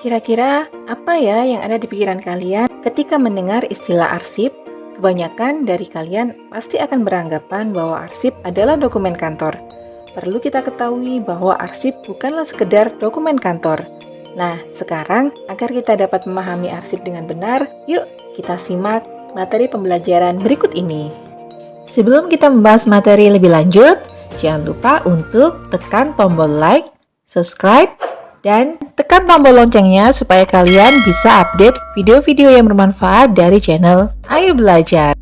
Kira-kira apa ya yang ada di pikiran kalian ketika mendengar istilah arsip? Kebanyakan dari kalian pasti akan beranggapan bahwa arsip adalah dokumen kantor. Perlu kita ketahui bahwa arsip bukanlah sekedar dokumen kantor. Nah, sekarang agar kita dapat memahami arsip dengan benar, yuk kita simak materi pembelajaran berikut ini. Sebelum kita membahas materi lebih lanjut, jangan lupa untuk tekan tombol like, subscribe, dan tekan tombol loncengnya supaya kalian bisa update video-video yang bermanfaat dari channel Ayo Belajar.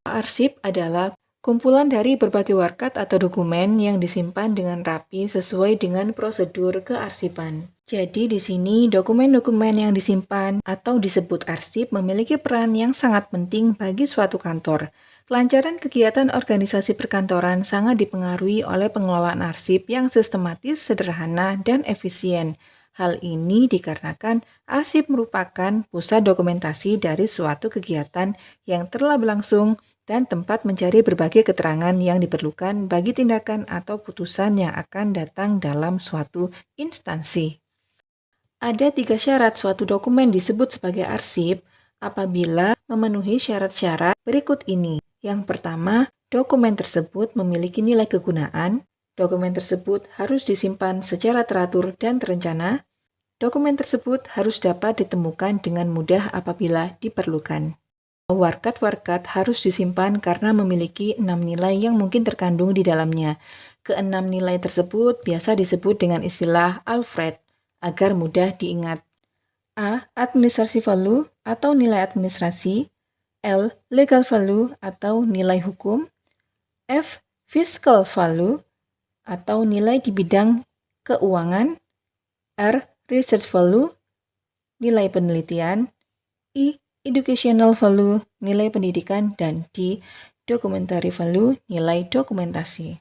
Arsip adalah kumpulan dari berbagai warkat atau dokumen yang disimpan dengan rapi sesuai dengan prosedur kearsipan. Jadi di sini dokumen-dokumen yang disimpan atau disebut arsip memiliki peran yang sangat penting bagi suatu kantor. Kelancaran kegiatan organisasi perkantoran sangat dipengaruhi oleh pengelolaan arsip yang sistematis, sederhana, dan efisien. Hal ini dikarenakan arsip merupakan pusat dokumentasi dari suatu kegiatan yang telah berlangsung dan tempat mencari berbagai keterangan yang diperlukan bagi tindakan atau putusan yang akan datang dalam suatu instansi. Ada 3 syarat suatu dokumen disebut sebagai arsip apabila memenuhi syarat-syarat berikut ini. Yang pertama, dokumen tersebut memiliki nilai kegunaan, dokumen tersebut harus disimpan secara teratur dan terencana, dokumen tersebut harus dapat ditemukan dengan mudah apabila diperlukan. Warkat-warkat harus disimpan karena memiliki 6 nilai yang mungkin terkandung di dalamnya. Keenam nilai tersebut biasa disebut dengan istilah Alfred, agar mudah diingat. A. Administrasi value atau nilai administrasi. L. Legal value atau nilai hukum. F. Fiscal value atau nilai di bidang keuangan. R. Research value, nilai penelitian. I. Educational value, nilai pendidikan. Dan D. Documentary value, nilai dokumentasi.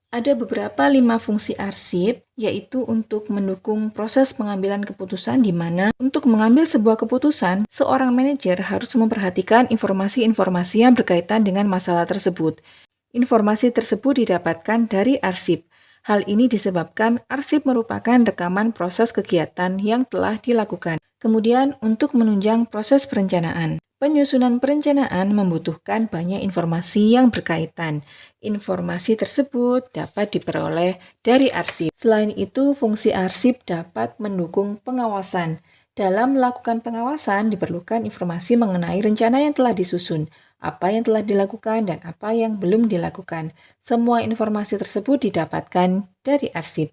Ada beberapa 5 fungsi arsip, yaitu untuk mendukung proses pengambilan keputusan di mana untuk mengambil sebuah keputusan, seorang manajer harus memperhatikan informasi-informasi yang berkaitan dengan masalah tersebut. Informasi tersebut didapatkan dari arsip. Hal ini disebabkan arsip merupakan rekaman proses kegiatan yang telah dilakukan. Kemudian, untuk menunjang proses perencanaan. Penyusunan perencanaan membutuhkan banyak informasi yang berkaitan. Informasi tersebut dapat diperoleh dari arsip. Selain itu, fungsi arsip dapat mendukung pengawasan. Dalam melakukan pengawasan, diperlukan informasi mengenai rencana yang telah disusun, apa yang telah dilakukan, dan apa yang belum dilakukan. Semua informasi tersebut didapatkan dari arsip.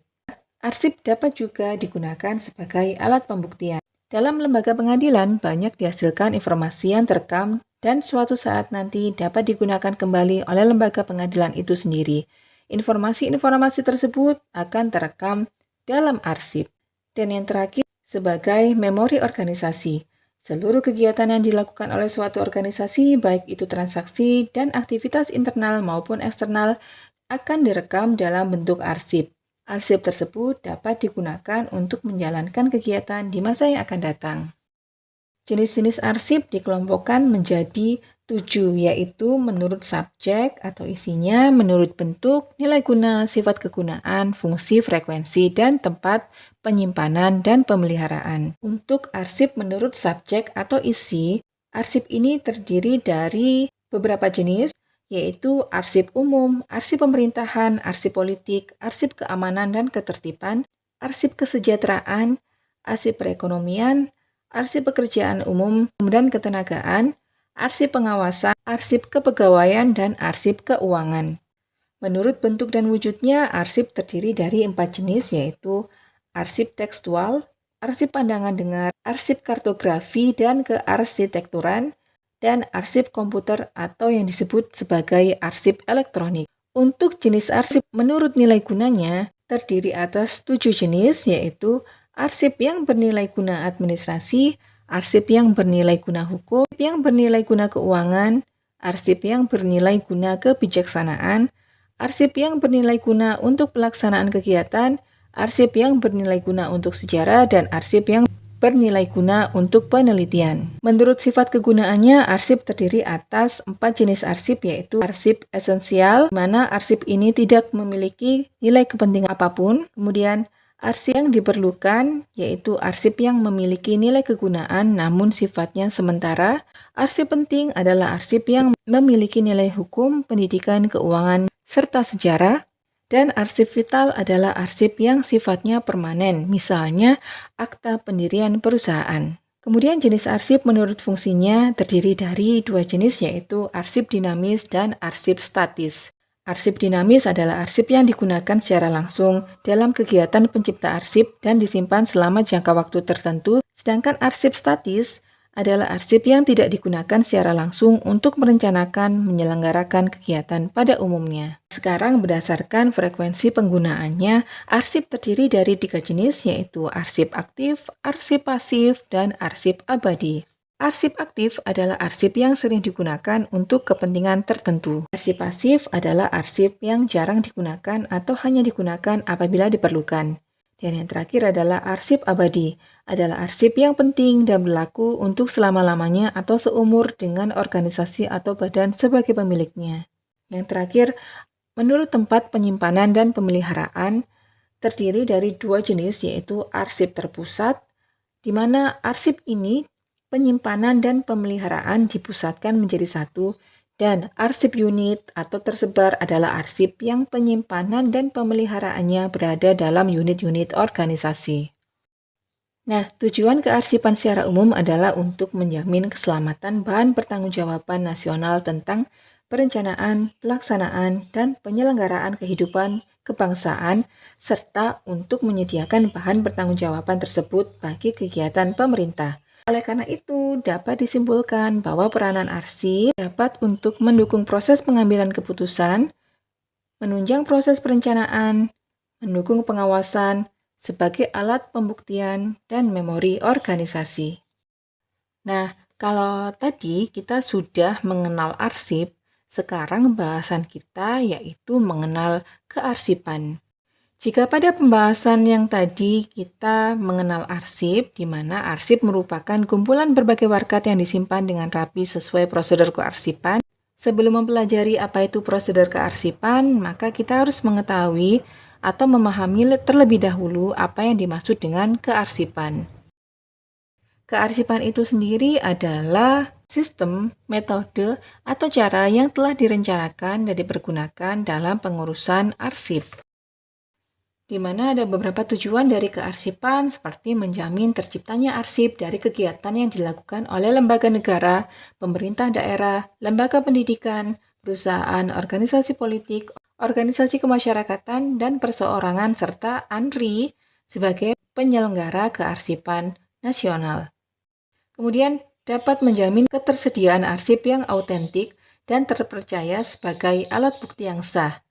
Arsip dapat juga digunakan sebagai alat pembuktian. Dalam lembaga pengadilan, banyak dihasilkan informasi yang terekam dan suatu saat nanti dapat digunakan kembali oleh lembaga pengadilan itu sendiri. Informasi-informasi tersebut akan terekam dalam arsip. Dan yang terakhir, sebagai memori organisasi. Seluruh kegiatan yang dilakukan oleh suatu organisasi, baik itu transaksi dan aktivitas internal maupun eksternal, akan direkam dalam bentuk arsip. Arsip tersebut dapat digunakan untuk menjalankan kegiatan di masa yang akan datang. Jenis-jenis arsip dikelompokkan menjadi 7, yaitu menurut subjek atau isinya, menurut bentuk, nilai guna, sifat kegunaan, fungsi, frekuensi, dan tempat penyimpanan dan pemeliharaan. Untuk arsip menurut subjek atau isi, arsip ini terdiri dari beberapa jenis, yaitu arsip umum, arsip pemerintahan, arsip politik, arsip keamanan dan ketertiban, arsip kesejahteraan, arsip perekonomian, arsip pekerjaan umum dan ketenagaan, arsip pengawasan, arsip kepegawaian, dan arsip keuangan. Menurut bentuk dan wujudnya, arsip terdiri dari 4 jenis, yaitu arsip tekstual, arsip pandangan dengar, arsip kartografi dan kearsitekturan, dan arsip komputer atau yang disebut sebagai arsip elektronik. Untuk jenis arsip menurut nilai gunanya terdiri atas 7 jenis, yaitu arsip yang bernilai guna administrasi, arsip yang bernilai guna hukum, arsip yang bernilai guna keuangan, arsip yang bernilai guna kebijaksanaan, arsip yang bernilai guna untuk pelaksanaan kegiatan, arsip yang bernilai guna untuk sejarah, dan arsip yang bernilai guna untuk penelitian. Menurut sifat kegunaannya, arsip terdiri atas 4 jenis arsip, yaitu arsip esensial, di mana arsip ini tidak memiliki nilai kepentingan apapun. Kemudian arsip yang diperlukan, yaitu arsip yang memiliki nilai kegunaan namun sifatnya sementara. Arsip penting adalah arsip yang memiliki nilai hukum, pendidikan, keuangan, serta sejarah. Dan arsip vital adalah arsip yang sifatnya permanen, misalnya akta pendirian perusahaan. Kemudian jenis arsip menurut fungsinya terdiri dari 2 jenis, yaitu arsip dinamis dan arsip statis. Arsip dinamis adalah arsip yang digunakan secara langsung dalam kegiatan pencipta arsip dan disimpan selama jangka waktu tertentu, sedangkan arsip statis adalah arsip yang tidak digunakan secara langsung untuk merencanakan menyelenggarakan kegiatan pada umumnya. Sekarang berdasarkan frekuensi penggunaannya, arsip terdiri dari 3 jenis, yaitu arsip aktif, arsip pasif, dan arsip abadi. Arsip aktif adalah arsip yang sering digunakan untuk kepentingan tertentu. Arsip pasif adalah arsip yang jarang digunakan atau hanya digunakan apabila diperlukan. Dan yang terakhir adalah arsip abadi, adalah arsip yang penting dan berlaku untuk selama-lamanya atau seumur dengan organisasi atau badan sebagai pemiliknya. Yang terakhir, menurut tempat penyimpanan dan pemeliharaan, terdiri dari 2 jenis, yaitu arsip terpusat, di mana arsip ini penyimpanan dan pemeliharaan dipusatkan menjadi satu, dan arsip unit atau tersebar adalah arsip yang penyimpanan dan pemeliharaannya berada dalam unit-unit organisasi. Nah, tujuan kearsipan secara umum adalah untuk menjamin keselamatan bahan pertanggungjawaban nasional tentang perencanaan, pelaksanaan, dan penyelenggaraan kehidupan kebangsaan, serta untuk menyediakan bahan pertanggungjawaban tersebut bagi kegiatan pemerintah. Oleh karena itu, dapat disimpulkan bahwa peranan arsip dapat untuk mendukung proses pengambilan keputusan, menunjang proses perencanaan, mendukung pengawasan, sebagai alat pembuktian dan memori organisasi. Nah, kalau tadi kita sudah mengenal arsip, sekarang bahasan kita yaitu mengenal kearsipan. Jika pada pembahasan yang tadi kita mengenal arsip, di mana arsip merupakan kumpulan berbagai warkat yang disimpan dengan rapi sesuai prosedur kearsipan. Sebelum mempelajari apa itu prosedur kearsipan, maka kita harus mengetahui atau memahami terlebih dahulu apa yang dimaksud dengan kearsipan. Kearsipan itu sendiri adalah sistem, metode, atau cara yang telah direncanakan dan dipergunakan dalam pengurusan arsip, di mana ada beberapa tujuan dari kearsipan seperti menjamin terciptanya arsip dari kegiatan yang dilakukan oleh lembaga negara, pemerintah daerah, lembaga pendidikan, perusahaan, organisasi politik, organisasi kemasyarakatan, dan perseorangan, serta ANRI sebagai penyelenggara kearsipan nasional. Kemudian dapat menjamin ketersediaan arsip yang autentik dan terpercaya sebagai alat bukti yang sah,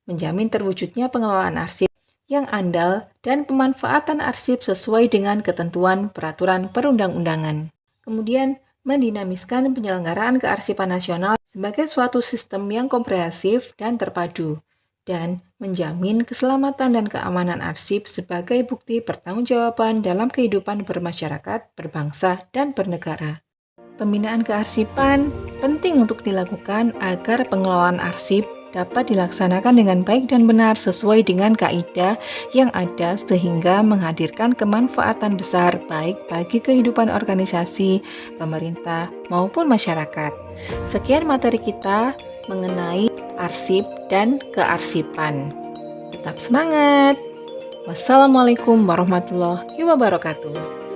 menjamin terwujudnya pengelolaan arsip yang andal, dan pemanfaatan arsip sesuai dengan ketentuan peraturan perundang-undangan. Kemudian, mendinamiskan penyelenggaraan kearsipan nasional sebagai suatu sistem yang komprehensif dan terpadu, dan menjamin keselamatan dan keamanan arsip sebagai bukti pertanggungjawaban dalam kehidupan bermasyarakat, berbangsa, dan bernegara. Pembinaan kearsipan penting untuk dilakukan agar pengelolaan arsip dapat dilaksanakan dengan baik dan benar sesuai dengan kaidah yang ada sehingga menghadirkan kemanfaatan besar baik bagi kehidupan organisasi, pemerintah, maupun masyarakat. Sekian materi kita mengenai arsip dan kearsipan. Tetap semangat! Wassalamualaikum warahmatullahi wabarakatuh.